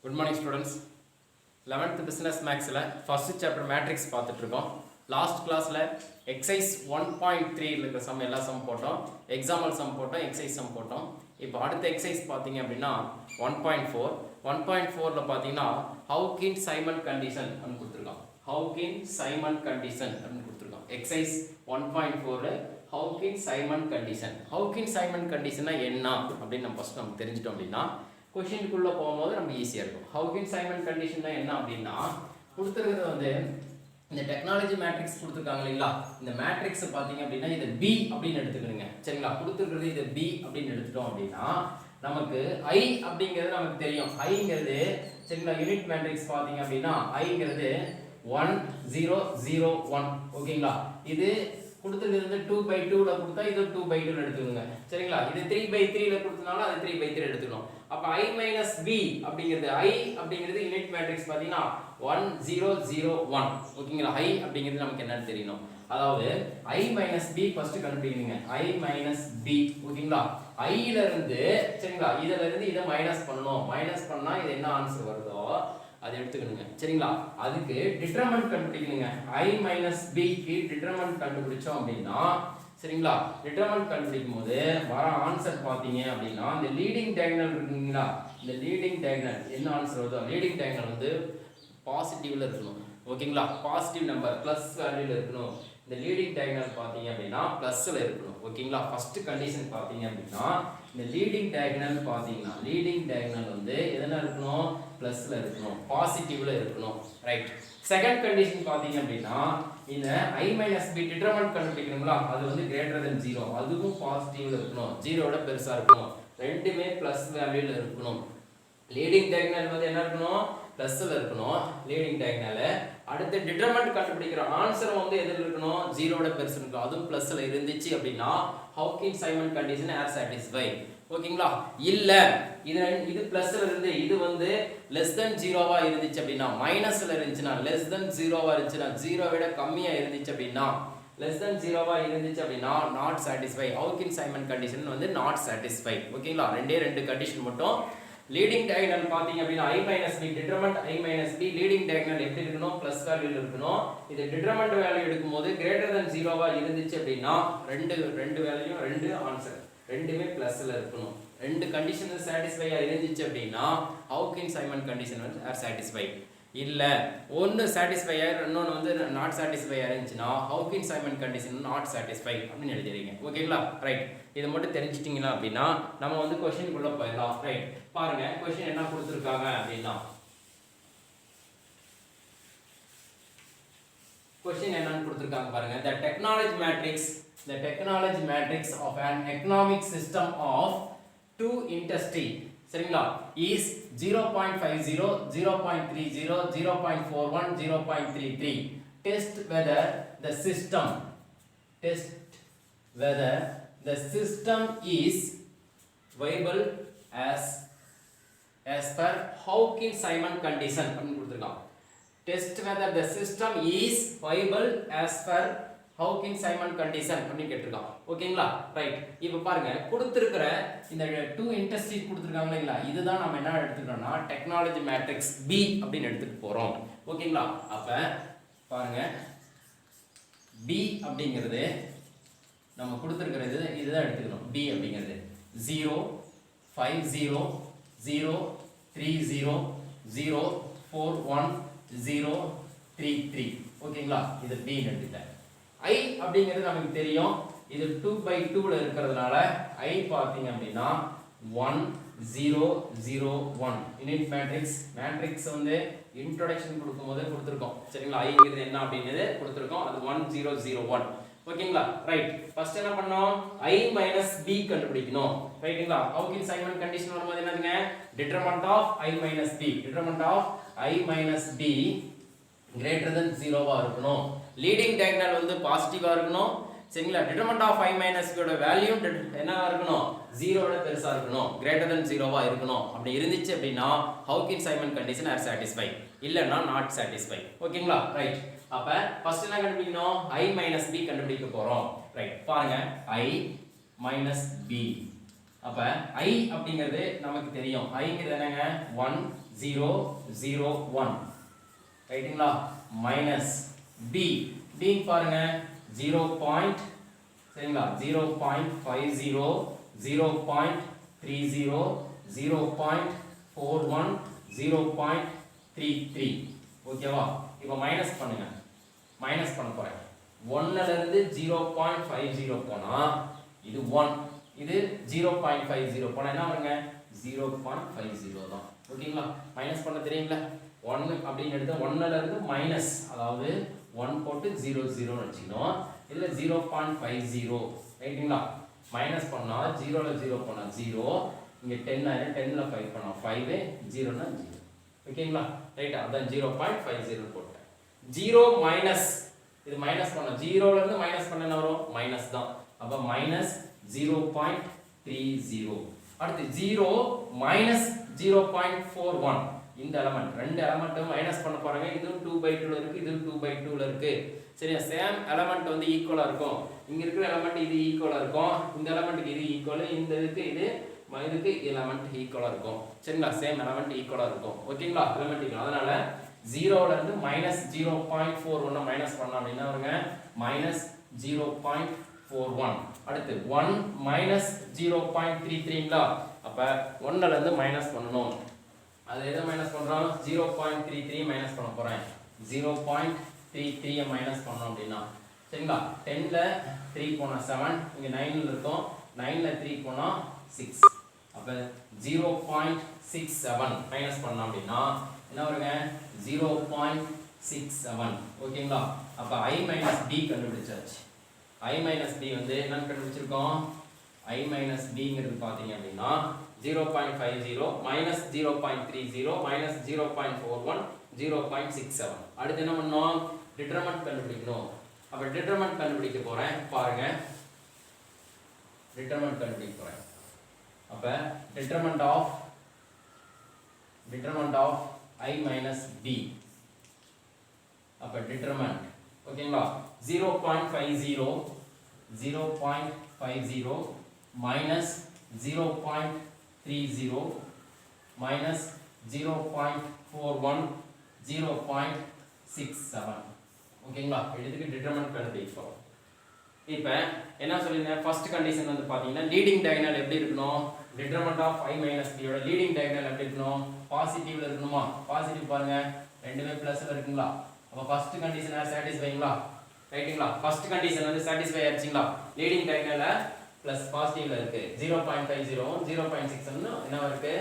Good morning students. 11th business maths la first chapter matrix பார்த்துட்டு இருக்கோம். Last கிளாஸ்ல exercise 1.3 ல இருக்க சம் எல்லா சம் போட்டோம். எக்ஸாம்பிள் சம் போட்டோம், எக்ஸசைஸ் சம் போட்டோம். இப்போ அடுத்த எக்ஸசைஸ் பாத்தீங்க அப்படினா 1.4 1.4 ல பாத்தீங்கன்னா Hawking Simon condition ன்னு கொடுத்திருக்கான். Hawking Simon condition ன்னு கொடுத்திருக்கான். எக்ஸசைஸ் 1.4 ல Hawking Simon condition. Hawking Simon condition என்ன அப்படி நம்ம ஃபர்ஸ்ட் நம்ம தெரிஞ்சிட்டோம் அப்படினா क्वेश्चनக்குள்ள போயும்போது நமக்கு ஈஸியா இருக்கும். Hawking Simon condition என்ன அப்படினா கொடுத்திருக்கிறது வந்து இந்த டெக்னாலஜி மேட்ரிக்ஸ் கொடுத்திருக்காங்க இல்லையா, இந்த மேட்ரிக்ஸ் பாத்தீங்க அப்படினா இது B அப்படினு எடுத்துக்கணுங்க. சரிங்களா, கொடுத்திருக்கிறது இது B அப்படினு எடுத்துட்டோம் அப்படினா நமக்கு I அப்படிங்கிறது நமக்கு தெரியும். Iங்கிறது சரிங்களா யூனிட் மேட்ரிக்ஸ் பாத்தீங்க அப்படினா Iங்கிறது 1 0 0 1 ஓகேங்களா. இது கொடுத்திருக்கிறது 2/2 ல கொடுத்தா இது 2/2 ல எடுத்துக்கோங்க. சரிங்களா, இது 3/3 ல கொடுத்தனால அது 3/3 எடுத்துக்கணும். அப்ப I - B அப்படிங்கிறது I அப்படிங்கிறது யூனிட் மேட்ரிக்ஸ் பாத்தீங்கன்னா 1 0 0 1 ஓகேங்களா. I அப்படிங்கிறது நமக்கு என்னன்னு தெரியணும். அதாவது I - B ஃபர்ஸ்ட் கண்டுபிடிக்கணுங்க. I - B ஓகேங்களா. I ல இருந்து சரிங்களா இதல இருந்து இத மைனஸ் பண்ணனும். மைனஸ் பண்ணா இது என்ன ஆன்சர் வருதோ அதை எடுத்துக்கணுங்க. சரிங்களா, அதுக்கு டிட்டர்மினன்ட் கண்டுபிடிக்கணுங்க. I - B க்கு டிட்டர்மினன்ட் கண்டுபிடிச்சோம் அப்படினா சரிங்களா, டிட்டர்மினன்ட் கண்டுபிடிக்கும்போது வர ஆன்சர் பாத்தீங்க அப்படினா இந்த லீடிங் டயகனல் இருக்குங்களா, இந்த லீடிங் டயகனல் என்ன ஆன்சர் வருதோ லீடிங் டயகனல் வந்து பாசிட்டிவ்ல இருக்கணும். ஓகேங்களா, பாசிட்டிவ் நம்பர் பிளஸ் வேல்யூல இருக்கணும். இந்த லீடிங் டயகனல் பாத்தீங்க அப்படினா பிளஸ்ல இருக்கணும். ஓகேங்களா, ஃபர்ஸ்ட் கண்டிஷன் பாத்தீங்க அப்படினா இந்த லீடிங் டயகனல் பாத்தீங்கன்னா லீடிங் டயகனல் வந்து எதனா இருக்கணும், பிளஸ்ல இருக்கணும், பாசிட்டிவ்ல இருக்கணும். ரைட். செகண்ட் கண்டிஷன் பாத்தீங்க அப்படினா இந்த I - B டிட்டர்மினன்ட் கண்டுபிடிக்கணும்ல, அது வந்து greater than 0, அதுவும் பாசிட்டிவ்ல இருக்கணும், 0 விட பெருசா இருக்கணும், ரெண்டுமே பிளஸ் வேல்யூல இருக்கணும். லீடிங் டயகனல் வந்து என்ன இருக்கணும், பிளஸ்ல இருக்கணும் லீடிங் டயகனல். அடுத்து டிட்டர்மினன்ட் கண்டுபிடிக்கிற ஆன்சர் வந்து எதுல இருக்கணும், 0 விட பெருசா இருக்கணும், அதுவும் பிளஸ்ல இருந்துச்சு அப்படினா Hawking Simon condition are satisfied. ஓகேங்களா, இல்ல இது பிளஸ்ல இருந்து இது வந்து less than 0வா இருந்துச்சு அப்படினா மைனஸ்ல இருந்துச்சுனா less than 0வா இருந்துச்சுனா 0 விட கம்மியா இருந்துச்சு அப்படினா less than 0வா இருந்துச்சு அப்படினா not satisfied. Hawking Simon condition வந்து not satisfied. ஓகேங்களா, ரெண்டு கண்டிஷன் மட்டும். லீடிங் டயகனல் பாத்தீங்க அப்படினா I - B determinant I - B leading diagonal எப்படி இருக்கணும், பிளஸ் வேல்யூல இருக்கணும். இது டிட்டர்மினன்ட் வேல்யூ எடுக்கும்போது greater than 0வா இருந்துச்சு அப்படினா ரெண்டு வேல்யூ ரெண்டு ஆன்சர் ரெண்டுமே பிளஸ்ல இருக்கணும். ரெண்டு கண்டிஷன் satisfy இருந்துச்சு அப்படினா Hawking Simon condition வந்து are satisfied. இல்ல ஒன்னு satisfy இன்னொன்னு வந்து not satisfy இருந்துச்சுனா Hawking Simon condition not satisfied அப்படி எழுதிறீங்க. ஓகேங்களா, ரைட். இத மட்டும் தெரிஞ்சிட்டீங்களா அப்படினா நம்ம வந்து क्वेश्चन குள்ள போயிடலாம். ரைட், பாருங்க क्वेश्चन என்ன கொடுத்திருக்காங்க அப்படினா क्वेश्चन என்னன்னு கொடுத்திருக்காங்க பாருங்க. The technology matrix of an economic system of two industry சரிங்களா is 0.50 0.30 0.41 0.33. Test whether the system is viable as per Hawking Simon condition அப்படி கொடுத்திருக்காங்க. Test whether the system is viable as per Hawking Simon condition அப்படி கேட்டிருக்காங்க. ஓகேங்களா, right. இப்போ பாருங்க கொடுத்திருக்கிற இந்த two இண்டஸ்ட்ரீஸ் கொடுத்திருக்காங்க இல்லையா, இதுதான் நம்ம என்ன எடுத்துக்கிறோம்னா டெக்னாலஜி மேட்ரிக்ஸ் B அப்படின்னு எடுத்துட்டு போறோம். ஓகேங்களா, அப்ப பாருங்க B அப்படிங்கிறது நம்ம கொடுத்திருக்கிறது இதுதான் எடுத்துக்கிறோம். B அப்படிங்கிறது 0 50 0 30 0 41 0 33 ஓகேங்களா, இது B ன்னு எடுத்துட்டேன். I அப்படிங்கிறது நமக்கு தெரியும், இது 2/2 ல இருக்கிறதுனால I பாத்தீங்க அப்படினா 1 0 0 1 யூனிட் மேட்ரிக்ஸ் வந்து இன்ட்ரோடக்ஷன் கொடுக்கும்போது கொடுத்திருக்கோம். சரிங்களா, Iங்கிறது என்ன அப்படிங்கிறது கொடுத்திருக்கோம், அது 1 0 0 1 ஓகேங்களா. ரைட், ஃபர்ஸ்ட் என்ன பண்ணோம், I - B கண்டுபிடிக்கணும். ரைட்டுங்களா, Hawking Simon condition வரும்போது என்னதுங்க, determinant of I - B determinant of I - B greater than 0வா இருக்கணும். லீடிங் டயகனல் வந்து பாசிட்டிவா இருக்கணும். சரிங்களா, டிட்டர்மினன்ட் ஆஃப் I - B ஓட வேல்யூ என்னவா இருக்கணும், 0 விட பெருசா இருக்கணும், greater than 0வா இருக்கணும். அப்படி இருந்துச்சு அப்படினா Hawking Simon condition are satisfied, இல்லனா not satisfied. ஓகேங்களா, ரைட். அப்ப ஃபர்ஸ்ட் என்ன கண்டுபிடிக்கணும், I - B கண்டுபிடிக்க போறோம். ரைட், பாருங்க I - B அப்ப I அப்படிங்கிறது நமக்கு தெரியும். Iங்கிறது என்னங்க 1 0 0 1 ரைட்டுங்களா மைனஸ் B B பாருங்க 0. சரிங்களா 0.50 0.30 0.41 0.33 ஓகேவா இப்போ மைனஸ் பண்ணுங்க மைனஸ் பண்ண போறேன் 1 ல இருந்து 0.50 போனா இது 1 இது 0.50 போனா என்ன வருங்க 0.50 தான் ஓகேங்களா மைனஸ் பண்ண தெரியுங்களா 1 அப்படின்னு எடுத்து 1 ல இருந்து மைனஸ் அதாவது 1 போட்டு 0 0 வெச்சினோம் இல்ல 0.50 ரைட்டுங்களா மைனஸ் பண்ணா 0 ல 0 போனா 0 இங்க 10 ஆயிரம் 10 ல 5 பண்ணா 5 0 னா 0 ஓகேங்களா ரைட் அதான் 0.50 போட்டேன் 0 மைனஸ் இது மைனஸ் பண்ணா 0 ல இருந்து மைனஸ் பண்ண என்ன வரும் மைனஸ் தான் அப்ப மைனஸ் 0.30 அடுத்து 0 மைனஸ் 0.41 இந்த எலிமெண்ட் ரெண்டு எலிமெண்ட்டும் மைனஸ் பண்ண போறாங்க இது 2/2 ல இருக்கு இது 2/2 ல இருக்கு சரியா சேம் எலிமெண்ட் வந்து ஈக்குவலா இருக்கும் இங்க இருக்கிற எலிமெண்ட் இது ஈக்குவலா இருக்கும் இந்த எலிமெண்ட்க்கு இது ஈக்குவல் இந்த இதுக்கு இதுக்கு எலிமெண்ட் ஈக்குவலா இருக்கும் சரிங்களா சேம் எலிமெண்ட் ஈக்குவலா இருக்கும் ஓகேங்களா எலிமெண்ட் ஈக்குவல் அதனால 0 ல இருந்து மைனஸ் 0.41 மைனஸ் பண்ணா அப்படினா வருங்க மைனஸ் 0.41 அடுத்து 1 மைனஸ் 0.33ங்களா அப்ப 1 ல இருந்து மைனஸ் பண்ணனும் அது எதை மைனஸ் பண்றோம் 0.33 மைனஸ் பண்ண போறேன் 0.33 மைனஸ் பண்ணோம் அப்படினா சரிங்களா 10 ல 3 போனா 7 இங்க 9 ல இருக்கும் 9 ல 3 போனா 6 அப்ப 0.67 மைனஸ் பண்ணோம் அப்படினா என்ன வருங்க 0.67 ஓகேங்களா அப்ப I - B கண்டுபிடிச்சாச்சு I - B வந்து என்ன கண்டுபிடிச்சிருக்கோம் I - Bங்கிறது பாத்தீங்க அப்படினா 0.50 minus 0.30 minus 0.41 0.67 அடுத்து என்ன பண்ணோம் டிட்டர்மினன்ட் கண்டுபிடிக்கணும் அப்ப டிட்டர்மினன்ட் கண்டுபிடிக்க போறேன் பாருங்க டிட்டர்மினன்ட் கண்டுபிடிக்க போறேன் அப்ப determinant of I minus B அப்ப டிட்டர்மினன்ட் ஓகேங்களா 0.50 minus 0.30 minus 0.41 0.67 ஓகேங்களா இதுக்கு டிட்டர்மினன்ட் கண்டுபிடிப்போம் இப்போ என்ன சொல்லிருந்தேன் ஃபர்ஸ்ட் கண்டிஷன் வந்து பாத்தீங்கன்னா லீடிங் டயகனல் எப்படி இருக்கணும் determinant of I minus B யோட லீடிங் டயகனல் எப்படி இருக்கணும் பாசிட்டிவ்ல இருக்கணுமா பாசிட்டிவ் பாருங்க ரெண்டுமே பிளஸ்ல இருக்குங்களா அப்ப ஃபர்ஸ்ட் கண்டிஷனை சாட்டிஸ்ஃபைங்களா ரைட்டுங்களா ஃபர்ஸ்ட் கண்டிஷன் வந்து சாட்டிஸ்ஃபை ஆயிடுச்சுங்களா லீடிங் டயகனல்ல பிளஸ் பாசிட்டிவ்ல இருக்கு 0.50 0.6 என்ன இருக்கு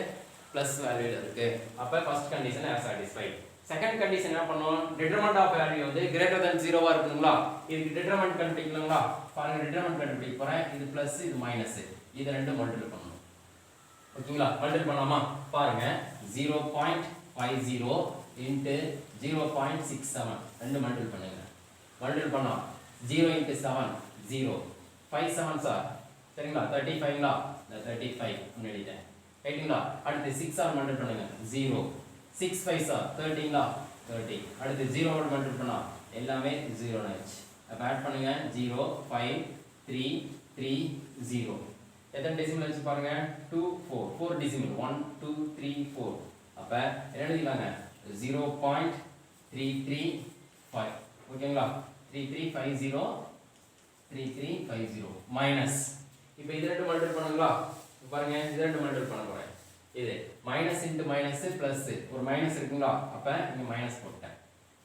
பிளஸ் வேல்யூல இருக்கு அப்ப first condition as satisfied second condition என்ன பண்ணுவோம் டிட்டர்மினன்ட் ஆஃப் வேல்யூ வந்து கிரேட்டர் than 0 ஆ இருக்குங்களா இதுக்கு டிட்டர்மினன்ட் கண்டுபிடிக்கணும்ங்களா பாருங்க டிட்டர்மினன்ட் கண்டுபிடிக்க போறேன் இது பிளஸ் இது மைனஸ் இது ரெண்டும் மல்டிபிள் பண்ணனும் ஓகேங்களா மல்டிபிள் பண்ணலாமா பாருங்க 0.50 into 0.67 ரெண்டு மல்டிபிள் பண்ணுங்க மல்டிபிள் பண்ணா 0 into 7 0 5 7s ஆர் சரிங்களா 35ங்களா 35 எழுதிட்டேன் ரைட்டுங்களா அடுத்து 6 ஆல் மல்டிபிள் பண்ணுங்க 0 6 5s ஆர் 13ங்களா 30 அடுத்து 0 ஆல் மல்டிபிள் பண்ணா எல்லாமே 0 ஆயிடுச்சு அப்ப ஆட் பண்ணுங்க 0 5 3 3 0 எத்தனை டெசிமல் வச்சு பாருங்க 2 4 4 டெசிமல் 1 2 3 4 அப்ப என்ன எழுதிடலாங்க 0.335 ஓகேங்களா 3350 3350 மைனஸ் இப்போ இது ரெண்டு மல்டிபிள் பண்ணுங்களா பாருங்க இது ரெண்டு மல்டிபிள் பண்ண போறேன் இது மைனஸ் இன்டு மைனஸ் பிளஸ் ஒரு மைனஸ் இருக்குங்களா அப்ப இங்க மைனஸ் போட்டேன்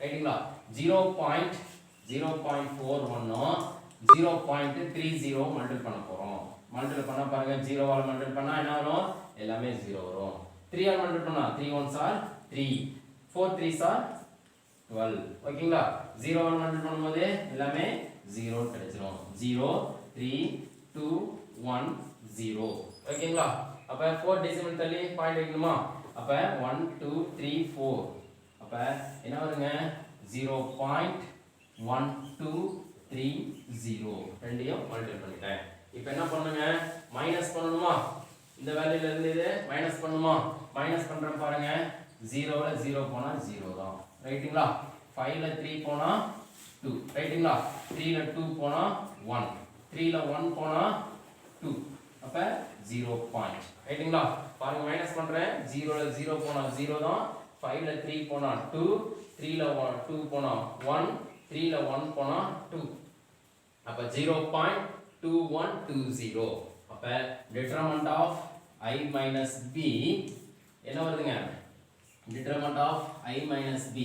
ரைட்டுங்களா 0.41 0.30 மல்டிபிள் பண்ண போறோம் மல்டிபிள் பண்ணா பாருங்க 0 ஆல் மல்டிபிள் பண்ணா என்ன வரும் எல்லாமே 0 வரும் 3 ஆல் மல்டிபிள் பண்ணா 3 1s are 3 4 3s are 12 ஓகேங்களா 0 ஆல் மல்டிபிள் பண்ணும்போது எல்லாமே 0 கிடைச்சிரும் 0 3 2 1 0 ஓகேங்களா அப்ப 4 டெசிமல் தள்ளி பாயிண்ட் வைக்கணுமா அப்ப 1 2 3 4 அப்ப என்ன வருங்க 0.1230 ரெண்டையும் மல்டிபிள் பண்ணிட்டேன் இப்போ என்ன பண்ணுங்க மைனஸ் பண்ணணுமா இந்த வேல்யூல இருந்து இது மைனஸ் பண்ணுமா மைனஸ் பண்றேன் பாருங்க 0 ல 0 போனா 0 தான் ரைட்டுங்களா 5 ல 3 போனா 2 ரைட்டுங்களா 3 ல 2 போனா 1 3 ல 1 போனா 2 அப்ப 0 பாயிண்ட் ரைட்டுங்களா பாருங்க மைனஸ் பண்றேன் 0 ல 0 போனா 0 தான் 5 ல 3 போனா 2 3 ல 2 போனா 1 3 ல 1 போனா 2 அப்ப 0.2120 அப்ப determinant of I minus b என்ன வருதுங்க determinant of I minus b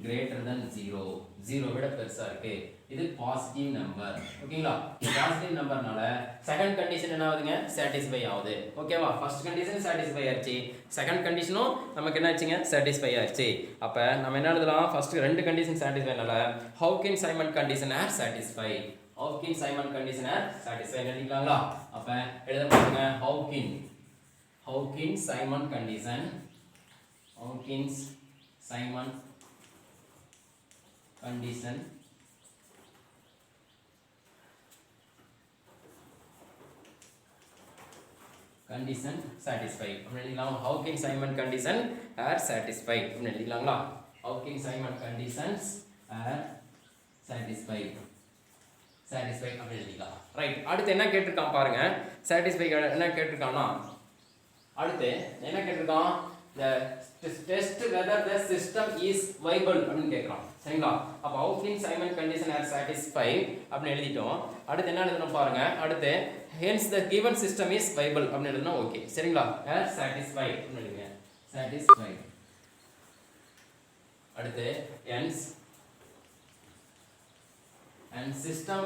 greater than 0 0 விட பெருசா இருக்கு இது பாசிட்டிவ் நம்பர் ஓகேங்களா பாசிட்டிவ் நம்பர்னால செகண்ட் கண்டிஷன் என்ன ஆகுதுங்க சாட்டிஸ்ஃபை ஆகுது ஓகேவா ஃபர்ஸ்ட் கண்டிஷன் சாட்டிஸ்ஃபை ஆயிருச்சு செகண்ட் கண்டிஷனும் நமக்கு என்ன ஆச்சுங்க சாட்டிஸ்ஃபை ஆயிருச்சு அப்ப நம்ம என்ன எழுதலாம் ஃபர்ஸ்ட் ரெண்டு condition சாட்டிஸ்ஃபைனால how can Simon condition are satisfy how can Simon condition are satisfy எழுதிக்கலாங்களா அப்ப எழுத பாருங்க how can Simon condition condition satisfied அப்படி எழுதிக்கலாம் how can Simon condition are satisfied அப்படி எழுதிக்கலாங்களா how can Simon conditions are satisfied அப்படி எழுதிக்கலாம் right அடுத்து என்ன கேட்டிருக்கான் பாருங்க satisfy என்ன கேட்டிருக்கான்னா அடுத்து என்ன கேட்டிருக்கான் the test whether the system is viable அப்படினு கேக்குறான் சரிங்களா அப்ப how can Simon condition are satisfied அப்படி எழுதிட்டோம் அடுத்து என்ன எழுதணும் பாருங்க அடுத்து hence the given system is viable அப்படி எழுதணும் ஓகே சரிங்களா are satisfied அப்படி எழுதுங்க satisfied அடுத்து hence and system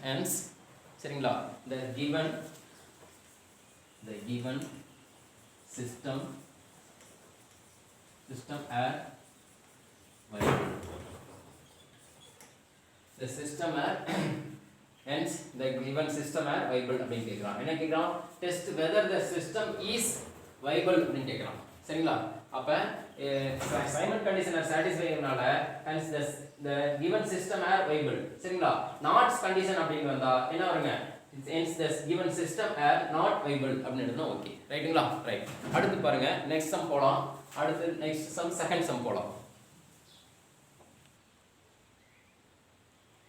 hence சரிங்களா the given system are viable the system are hence the given system are viable அப்படினு கேக்குறான் என்ன கேக்குறான் test whether the system is viable அப்படினு கேக்குறான் சரிங்களா அப்ப Simon condition are satisfyனால hence the given system are viable சரிங்களா not condition அப்படினு வந்தா என்ன வருங்க hence the given system are not viable அப்படினு எழுதணும் ஓகே ரைட்டுங்களா ரைட் அடுத்து பாருங்க next sum போலாம் அடுத்து next sum second sum போலாம்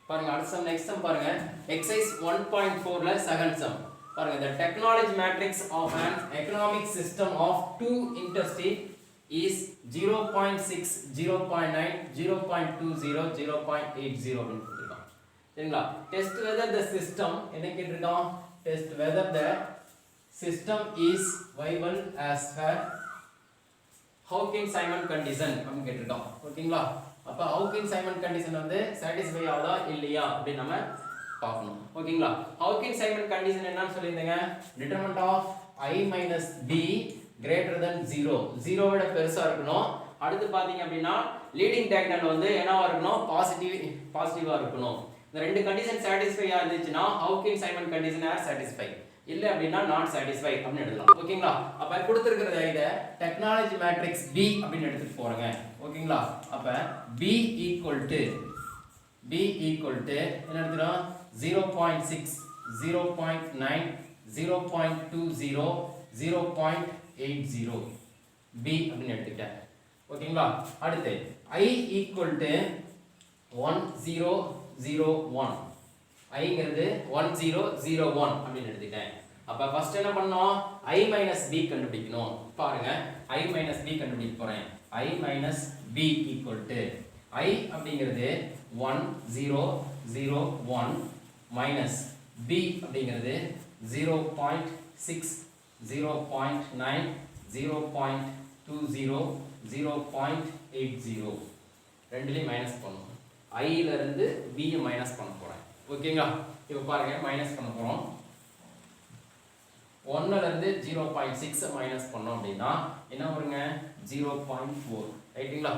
பாருங்க அடுத்த sum next sum பாருங்க exercise 1.4 ல second sum பாருங்க the technology matrix of an economic system of two interstate is 0.6 0.9 0.20 0.80 அப்படினு கொடுத்திருக்கான் சரிங்களா test whether the system என்ன கேட்டிருக்கான் test whether the system is viable as per how can Simon condition அப்படினு கேட்டிருக்கான் ஓகேங்களா அப்ப how can Simon condition வந்து satisfy ஆகுதா இல்லையா அப்படி நம்ம பார்க்கணும் ஓகேங்களா how can Simon condition என்னன்னு சொல்லிருந்தீங்க determinant of I minus b greater than 0 0 விட பெருசா இருக்கணும் அடுத்து பாத்தீங்க அப்படினா லீடிங் டயகனல் வந்து என்னவா இருக்கணும் பாசிட்டிவா இருக்கணும் இந்த ரெண்டு condition satisfy ஆயிருச்சுனா how can Simon condition are satisfy இல்ல அப்படினா not satisfy அப்படி எழுதலாம் ஓகேங்களா அப்ப கொடுத்திருக்கிறது இத டெக்னாலஜி மேட்ரிக்ஸ் B அப்படி எடுத்துட்டு போறங்க ஓகேங்களா அப்ப B equal to என்ன எடுத்துறோம் 0.6 0.9 0.20 0.80 B அப்படி எடுத்துட்டேன் ஓகேங்களா அடுத்து I equal to 1001 I ங்கிறது 1001 அப்படி எடுத்துட்டேன் அப்ப ஃபர்ஸ்ட் என்ன பண்ணோம் I minus b கண்டுபிடிக்கணும் பாருங்க I minus b கண்டுபிடிக்க போறேன் I minus b equal to I அப்படிங்கிறது 1001 minus b அப்படிங்கிறது 0.6 0.9 0.20 0.80 ரெண்டுலயும் மைனஸ் பண்ணுவோம் I ல இருந்து b மைனஸ் பண்ண போறேன் ஓகேங்களா இப்போ பாருங்க மைனஸ் பண்ண போறோம் 1 ல இருந்து 0.6 மைனஸ் பண்ணோம் அப்படினா என்ன வருங்க 0.4 ரைட்டுங்களா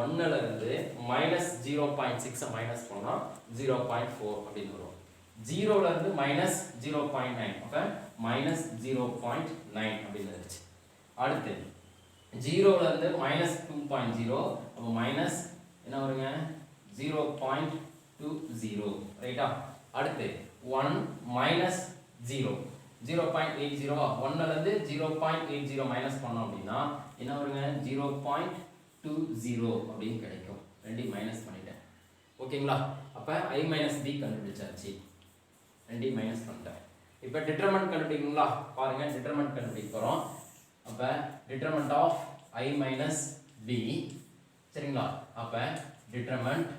1 ல இருந்து -0.6 மைனஸ் பண்ணா 0.4 அப்படினு வரும் 0 ல இருந்து -0.9 அப்ப -0.9 அப்படினு வந்துச்சு அடுத்து 0 ல இருந்து -2.0 அப்ப மைனஸ் என்ன வருங்க 0.20 ரைட்டா அடுத்து 1 -0 0.80 1 ல இருந்து 0.80 மைனஸ் பண்ணோம் அப்படினா என்ன வருங்க 0.20 அப்படி கிடைக்கும் ரெண்டையும் மைனஸ் பண்ணிட்டேன் ஓகேங்களா அப்ப I - b கண்டுபிடிச்சாச்சு ரெண்டையும் மைனஸ் பண்ணிட்டேன் இப்போ டிட்டர்மெண்ட் கண்டுபிடிக்கணுங்களா பாருங்க டிட்டர்மெண்ட் கண்டுபிடிக்க போகிறோம் அப்போ determinant of I minus B சரிங்களா அப்போ டிட்டர்மெண்ட்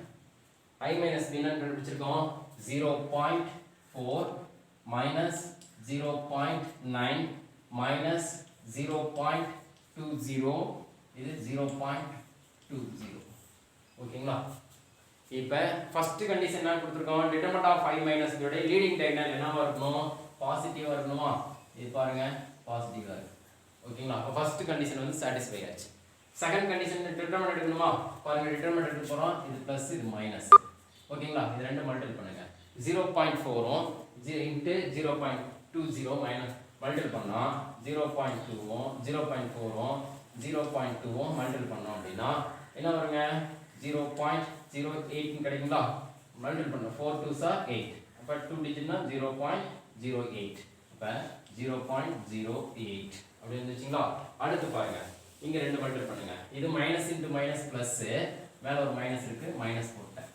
I மைனஸ் பி என்ன கண்டுபிடிச்சிருக்கோம் 0.4 மைனஸ் 0.9 மைனஸ் 0.20 இது 0.20 ஓகேங்களா இப்போ ஃபர்ஸ்ட் கண்டிஷன் என்ன கொடுத்துருக்கோம் determinant of I minus B உடைய லீடிங் டயகனல் என்னவா இருக்கணும் பாசிட்டிவா இருக்கணுமா இது பாருங்க பாசிட்டிவா இருக்கு ஓகேங்களா அப்போ ஃபர்ஸ்ட் கண்டிஷன் வந்து சாட்டிஸ்ஃபை ஆச்சு செகண்ட் கண்டிஷன் டிட்டர்மெண்ட் எடுக்கணுமா பாருங்க டிட்டர்மெண்ட் எடுக்க போறோம் இது பிளஸ் இது மைனஸ் ஓகேங்களா இது ரெண்டு மல்டிபிள் பண்ணுங்க 0.4 ம் இன்டு 0.20 மைனஸ் மல்டிபிள் பண்ணா 0.2 ம் 0.4 ம் 0.2 ம் மல்டிபிள் பண்ணோம் அப்படின்னா என்ன வருங்க 0.08 கிடைக்குங்களா மல்டிபிள் பண்ண 4 2s are 8 அப்ப 2 டிஜிட்னா 0.08 அப்ப 0.08 அப்படி வந்துச்சுங்களா அடுத்து பாருங்க இங்க ரெண்டு மல்டிபிள் பண்ணுங்க இது மைனஸ் இன்டு மைனஸ் பிளஸ் மேல ஒரு மைனஸ் இருக்கு மைனஸ் போட்டேன்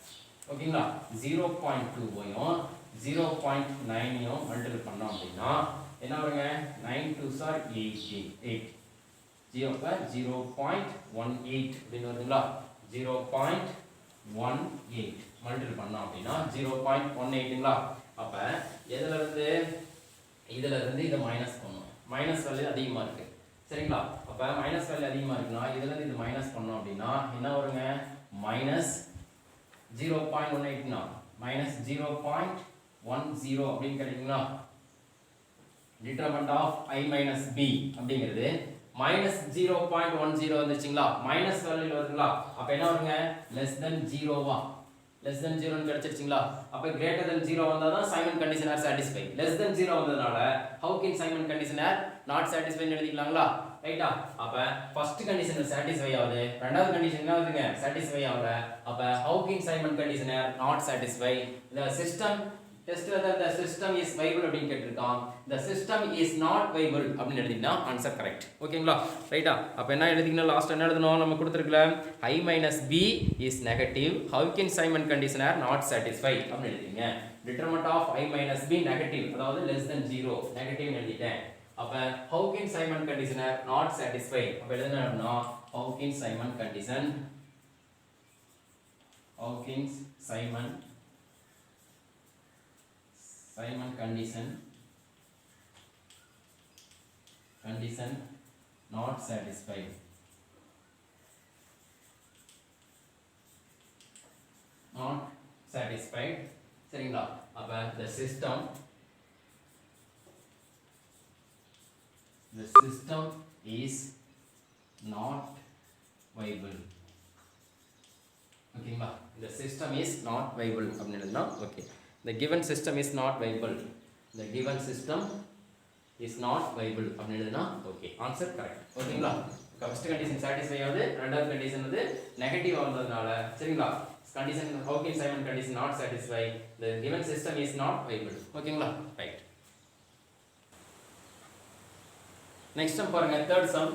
ஓகேங்களா 0.2 யும் 0.9 யும் மல்டிபிள் பண்ணோம் அப்படினா என்ன வருங்க 9 2s are 8 0.18 அப்படினு வருதுங்களா 0.18 மல்டிபிள் பண்ணோம் அப்படினா 0.18ங்களா அப்ப எதுல இருந்து இத மைனஸ் பண்ணனும் மைனஸ் வேல்யூ அதிகமா இருக்கு சரிங்களா அப்ப மைனஸ் வேல்யூ அதிகமா இருக்குனா இதுல இருந்து இது மைனஸ் பண்ணோம் அப்படினா என்ன வருங்க மைனஸ் 0.18 னா மைனஸ் 0.10 அப்படினு கிடைக்குங்களா determinant of I minus B அப்படிங்கிறது மைனஸ் 0.10 வந்துச்சுங்களா மைனஸ் வேல்யூல வருதுங்களா அப்ப என்ன வருங்க less than 0வா less than 0 ன்னு கிடைச்சிருச்சுங்களா அப்ப greater than 0 வந்தா தான் Simon condition are satisfied less than 0 வந்ததனால how can Simon condition are not satisfied ன்னு எழுதிக்கலாங்களா ரைட்டா அப்ப ஃபர்ஸ்ட் கண்டிஷன் satisfy ஆகுது இரண்டாவது கண்டிஷன் என்ன ஆகுதுங்க satisfy ஆகல அப்ப how can Simon condition are not satisfied the system test whether the system is viable அப்படினு கேட்டிருக்கான் the system is not viable அப்படினு எழுதினா ஆன்சர் கரெக்ட் ஓகேங்களா ரைட்டா அப்ப என்ன எழுதிக்கணும் லாஸ்ட் என்ன எழுதணும் நம்ம கொடுத்திருக்கல I minus b is negative how can Simon condition are not satisfied அப்படினு எழுதிங்க determinant of I minus b negative அதாவது less than 0 negative னு எழுதிட்டேன் அப்ப how can Simon condition are not satisfied அப்ப எழுதணும்னா how can Simon condition not satisfied சரிங்களா அப்ப the system is not viable ஓகேங்களா the system is not viable அப்படினா okay the given system is not viable அப்படினா ஓகே ஆன்சர் கரெக்ட் ஓகேங்களா first condition satisfy ஆகுது ரெண்டாவது கண்டிஷன் வந்து நெகட்டிவ் வந்ததனால சரிங்களா condition how can Simon condition not satisfy the given system is not viable ஓகேங்களா right next sum பாருங்க third sum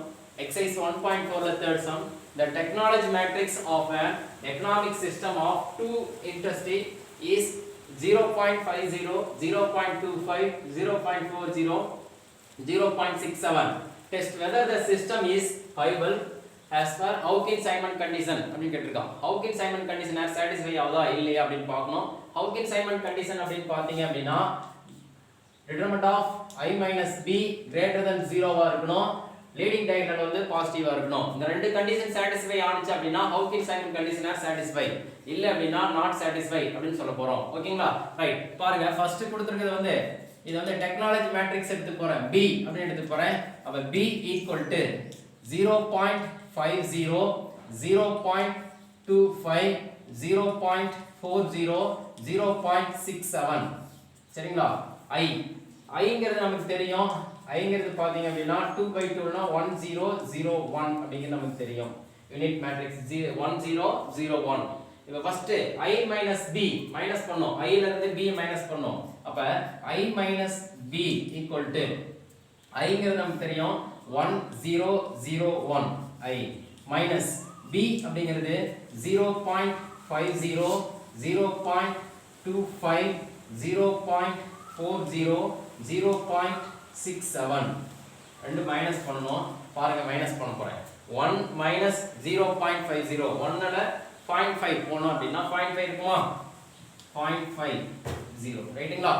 exercise 1.4 ல third sum the technology matrix of an economic system of two interstate is 0.50 0.25 0.40 0.67 test whether the system is viable as per how can Simon condition அப்படி கேட்டிருக்கான் how can Simon condition are satisfy ஆகுதா இல்லையா அப்படினு பார்க்கணும் how can Simon condition அப்படினு பாத்தீங்க அப்படினா determinant of I minus b greater than 0 வா இருக்கணும் லீடிங் டயகனல் வந்து பாசிட்டிவா இருக்கணும் இந்த ரெண்டு கண்டிஷன் satisfy ஆனிச்சு அப்படினா how can Simon condition are satisfy இல்ல அப்படினா not satisfy அப்படினு சொல்ல போறோம் ஓகேங்களா ரைட் பாருங்க ஃபர்ஸ்ட் கொடுத்திருக்கிறது வந்து இது வந்து டெக்னாலஜி மேட்ரிக்ஸ் எடுத்து போறேன் b அப்படி எடுத்து போறேன் அப்ப b equal to 0.50 0.25 0.40 0.67 சரிங்களா iங்கிறது நமக்கு தெரியும் iங்கிறது பாத்தீங்க அப்படினா 2/2 னா 1001 அப்படிங்கிறது நமக்கு தெரியும் யூனிட் மேட்ரிக்ஸ் 1001 இப்போ first I minus b minus பண்ணோம் i ல இருந்து b மைனஸ் பண்ணோம் அப்ப I minus b equal to iங்கிறது நமக்கு தெரியும் 1001 I minus b அப்படிங்கிறது 0.50 0.25 0.40 0.67 ரெண்டு மைனஸ் பண்ணனும் பாருங்க மைனஸ் பண்ண போறேன் 1 minus 0.50 1ல 0.5 போனோம் அப்படினா 0.5 இருக்குமா 0.50 ரைட்டுங்களா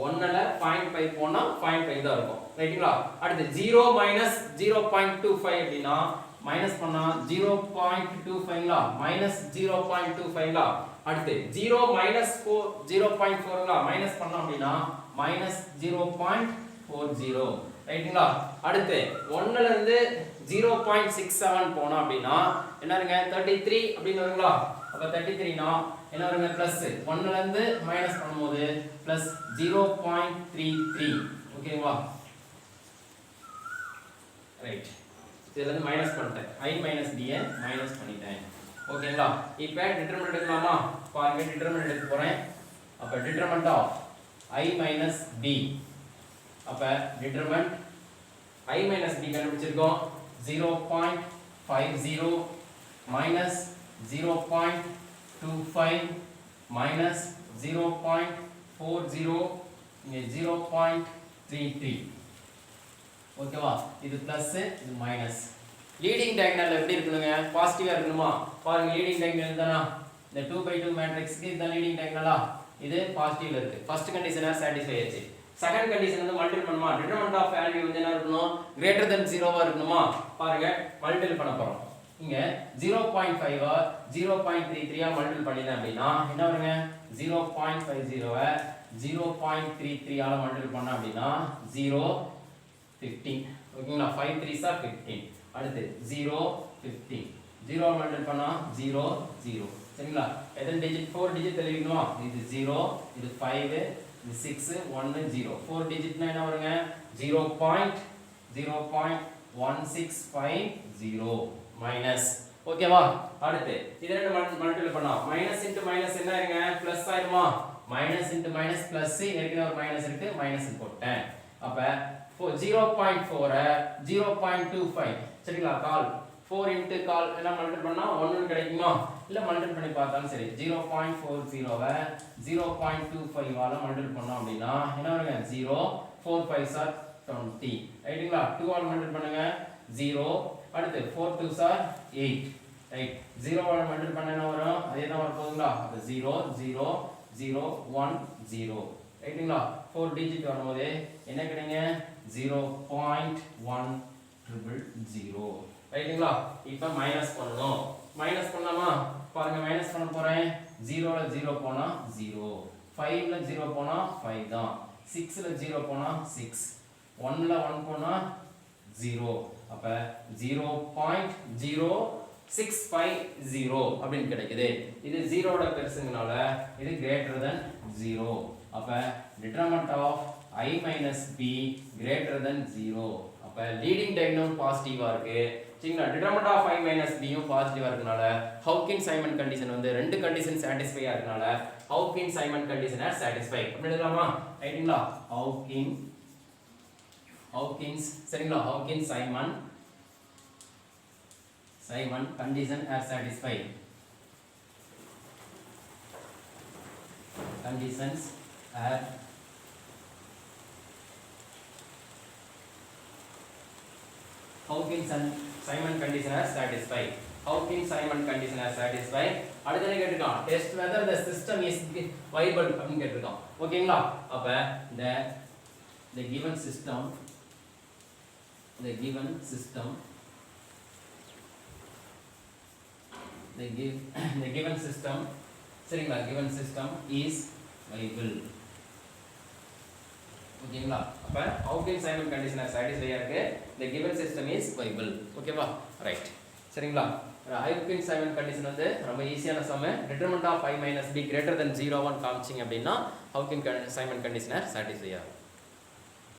1ல 0.5 போனா 0.5 தான் இருக்கும் ரைட்டுங்களா அடுத்து 0 minus 0.25 அப்படினா மைனஸ் பண்ணா 0.25ங்களா மைனஸ் 0.25ங்களா அடுத்து 0 minus 0.4ங்களா மைனஸ் பண்ணோம் அப்படினா மைனஸ் 0.40 ரைட்டுங்களா அடுத்து 1ல இருந்து 0.67 போனா அப்படினா என்ன வருங்க 33 அப்படினு வருங்களா அப்ப 33 னா என்ன வருங்க பிளஸ் 1ல இருந்து மைனஸ் பண்ணும்போது பிளஸ் 0.33 ஓகேங்களா ரைட் இதுல இருந்து மைனஸ் பண்ணிட்டேன் I மைனஸ் d மைனஸ் பண்ணிட்டேன் ஓகேங்களா இப்போ டிட்டர்மினன்ட் எடுக்கலாமா பாருங்க டிட்டர்மினன்ட் எடுக்க போறேன் அப்ப determinant of I minus b அப்ப டிட்டர்மினன்ட் I minus b கண்டுபிடிச்சிருக்கோம் 0.50 minus 0.25 minus 0.40 இங்க 0.33 ஓகேவா இது பிளஸ் இது மைனஸ் லீடிங் டயகனல் எப்படி இருக்குங்க பாசிட்டிவா இருக்கணுமா பாருங்க லீடிங் டயகனல் தானா இந்த 2/2 மேட்ரிக்ஸ்க்கு இது லீடிங் டயகனலா இது பாசிட்டிவ்ல இருக்கு ஃபர்ஸ்ட் கண்டிஷனை சாட்டிஸ்ஃபை ஆயிடுச்சு செகண்ட் கண்டிஷன் வந்து மல்டிபிள் பண்ணுமா டிட்டர்மினன்ட் ஆஃப் வேல்யூ வந்து என்ன இருக்கணும் greater than 0 வா இருக்கணுமா பாருங்க மல்டிபிள் பண்ண போறோம் இங்க 0.5 0.33 ஆ மல்டிபிள் பண்ணினேன் அப்படினா என்ன வருங்க 0.50 வை 0.33 ஆல மல்டிபிள் பண்ணா அப்படினா 0 15 ஓகேங்களா 5 3s are 15 அடுத்து 0 15 0 மல்டிபிள் பண்ணா 0 0 சரிங்களா எத்தனை டிஜிட் 4 டிஜிட் எழுதிக்கணுமா இது 0 இது 5 இது 6 1 0 4 டிஜிட்னா என்ன வருங்க 0.1650 மைனஸ் ஓகேவா அடுத்து இது ரெண்டு மல்டிபிள் பண்ணா மைனஸ் இன்டு மைனஸ் என்ன ஆயிருங்க பிளஸ் ஆயிருமா மைனஸ் இன்டு மைனஸ் பிளஸ் ஏற்கனவே ஒரு மைனஸ் இருக்கு மைனஸ் போட்டேன் அப்ப 0.4 0.25 சரிங்களா கால் 4 into கால் என்ன மல்டிபிள் பண்ணா 1 கிடைக்குமா இல்ல மல்டிபிள் பண்ணி பார்த்தாலும் சரி 0.40 வை 0.25 ஆல மல்டிபிள் பண்ணோம் அப்படினா என்ன வருங்க 0 4 5s are 20 ரைட்டுங்களா 2 ஆல மல்டிபிள் பண்ணுங்க 0 அடுத்து 4 2s are 8 ரைட் 0 ஆல மல்டிபிள் பண்ணா என்ன வரும் அதே தான் வர போகுதுங்களா அப்ப 0 0 0 1 0 ரைட்டுங்களா 4 டிஜிட் வரும்போது என்ன கிடைங்க 0.100 ரைட்டுங்களா இப்போ மைனஸ் பண்ணனும் மைனஸ் பண்ணலாமா பாருங்க மைனஸ் பண்ண போறேன் 0 ல 0 போனா 0 5 ல 0 போனா 5 தான் 6 ல 0 போனா 6 1 ல 1 போனா 0 அப்ப 0.0650 அப்படினு கிடைக்குது இது 0 ஓட பெருசுங்கனால இது greater than 0 அப்ப determinant of I minus b greater than 0 அப்ப லீடிங் டயகனல் பாசிட்டிவா இருக்கு சரிங்களா determinant of I minus b யும் பாசிட்டிவா இருக்கனால ஹவுகின் சைமன் கண்டிஷன் வந்து ரெண்டு கண்டிஷன் satisfy ஆகறனால Hawkin Simon condition are satisfy அப்படி எழுதலாமா ரைட்டுங்களா ஹவுகின்ஸ் சரிங்களா Hawkin Simon condition are satisfied conditions are Hawkins and Simon condition are satisfied Hawkins-Simon condition are satisfied அடுத்து என்ன கேட்டிருக்கான் test whether the system is viable அப்படினு கேட்டிருக்கான் ஓகேங்களா அப்ப the given system the given system சரிங்களா given system is viable ஓகேங்களா அப்ப Hawkins-Simon condition satisfy இருக்கு the given system is viable ஓகேவா ரைட் சரிங்களா Hawkins-Simon condition வந்து ரொம்ப ஈஸியான sum determinant of I minus b greater than 0 1 காமிச்சிங்க அப்படினா Hawkins-Simon condition satisfy ஆகும்